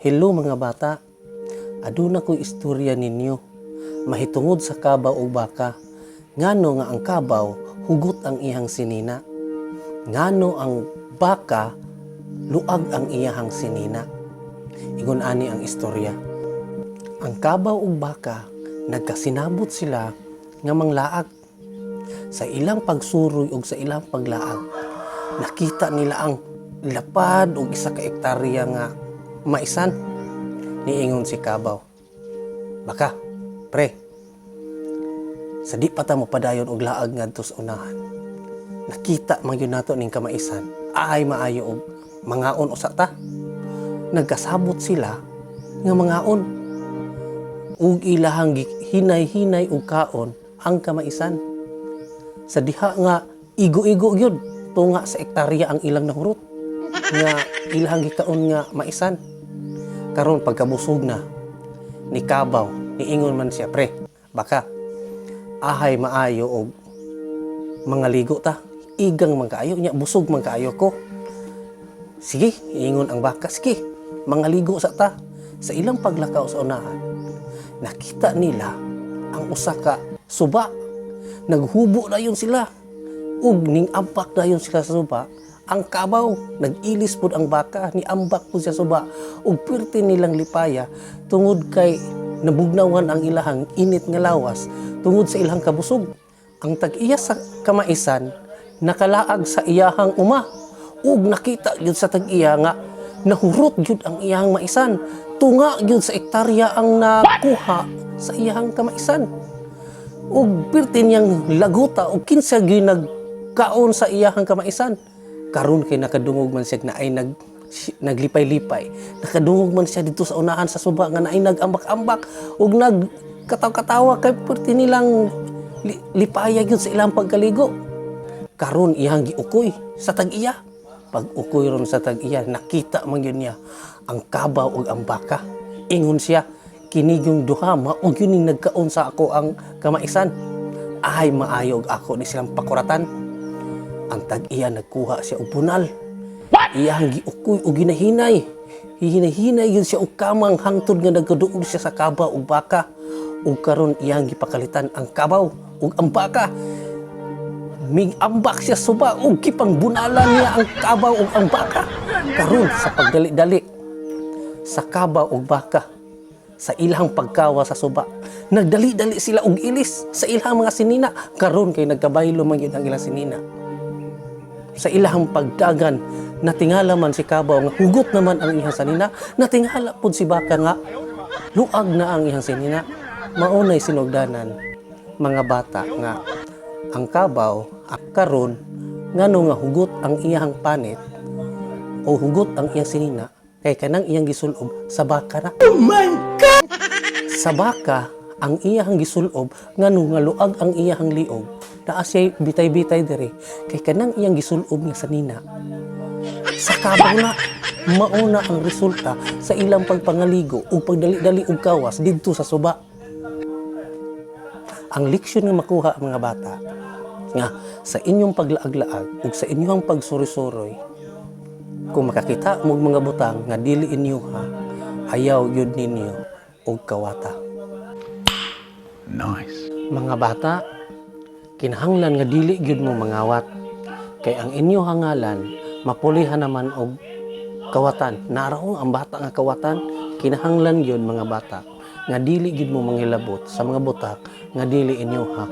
Hello mga bata, aduna ko'y istorya ninyo. Mahitungod sa kabaw o baka. Ngano nga ang kabaw, hugot ang iyang sinina. Ngano ang baka, luag ang iyang sinina. Ingon ani ang istorya. Ang kabaw o baka, nagkasinabot sila nga manglaag. Sa ilang pagsuroy o sa ilang paglaag, nakita nila ang lapad o isa ka ektarya nga maisan. Niingon si kabaw, baka, pre, sa di pa ta mo padayon og laag ngadto sa unahan. Nakita man yun nato ning kamaisan, ay maayo og mangaon usa ta. Nagkasabot sila nga mangaon ug ilahang hinay-hinay og kaon ang kamaisan. Sa diha nga igo-igo gyud tunga sa ektarya ang ilang nahurot nga ilahang gikaon nga maisan. Karon pagkabusog na ni kabaw, niingon man siya, pre, baka ahay maayo og mga ligo ta, igang man kaayo nya, busog man kaayo ko. Sige, iingon ang baka, sige, mga ligo sa ta. Sa ilang paglakaw sa unahan, nakita nila ang usa ka suba. Naghubo dayon sila ug ning ampak dayon sila sa suba. Ang kabaw, nag-ilis pod ang baka, niambak po siya suba, ug pirti nilang lipaya, tungod kay nabugnawan ang ilahang init nga lawas, tungod sa ilang kabusog. Ang tag-iya sa kamaisan, nakalaag sa iyahang uma, ug nakita gyud sa tag-iya nga, nahurot gyud ang iyahang maisan, tunga gyud sa ektarya ang nakuha sa iyahang kamaisan. Ug pirti niyang laguta, ug kinsa gyud nagkaon sa iyahang kamaisan. Karon kay nakadungog man siya na ay naglipay-lipay. Nakadungog man siya dito sa unahan sa suba nga na ay nagambak-ambak ug nagkataw-katawa kay perti nilang lipaya gyud sa ilang pagkaligo. Karon iyang giukoy sa tag-iya. Pag ukoy ron sa tag-iya, nakita man gyud niya ang kabaw ug ang baka. Ingon siya, kini yung duha mao gyud ning nagkaon sa ako ang kamaisan. Ay maayo og ako ni silang pakuratan. Ang tag-iya nagkuha siya og punal. Iyang giukoy og ginahinay. Hinahinay yun siya og kamang hangtod nga nagkaduog siya sa kabaw ug baka. Ug karon iyang gipakalitan ang kabaw ug ang baka. Migambak siya suba ug gipang bunalan niya ang kabaw ug ang baka. Karon sa pagdali-dali sa kabaw ug baka, sa ilang pagkawa sa suba, nagdali-dali sila og ilis sa ilang mga sinina. Karon kay nagkabaylo man yun ang ilang sinina. Sa ilahang pagdagan, natingala man si kabaw nga hugot naman ang iyang sanina, natingala pod si baka nga luag na ang iyang sinina. Maunay sinugdanan mga bata nga ang kabaw karon ngano nga hugot ang iyang panit o hugot ang iyang sinina kay kanang iyang gisulob sa baka na. Oh my God! Sa baka ang iyang gisulob ngano nga luag ang iyang liog. Naa siya bitay-bitay diri kay kanang iyang gisulob nga sanina. Sa kabaw na mauna ang resulta sa ilang pagpangaligo o pagdali-dali og kawas didto sa suba. Ang leksyon nga makuha mga bata nga sa inyong paglaag-laag ug sa inyong pagsuri-suroy, kung makakita mo mga butang nga dili inyo ha, ayaw yun ninyo og kawata. Nice. Mga bata, kinahanglan nga dili gyud mo mangawat kay ang inyo hangalan mapulihan naman og kawatan. Naraong ang bata nga kawatan, kinahanglan gyud mga bata nga dili gyud mo mangilabot sa mga butak nga dili inyo ha.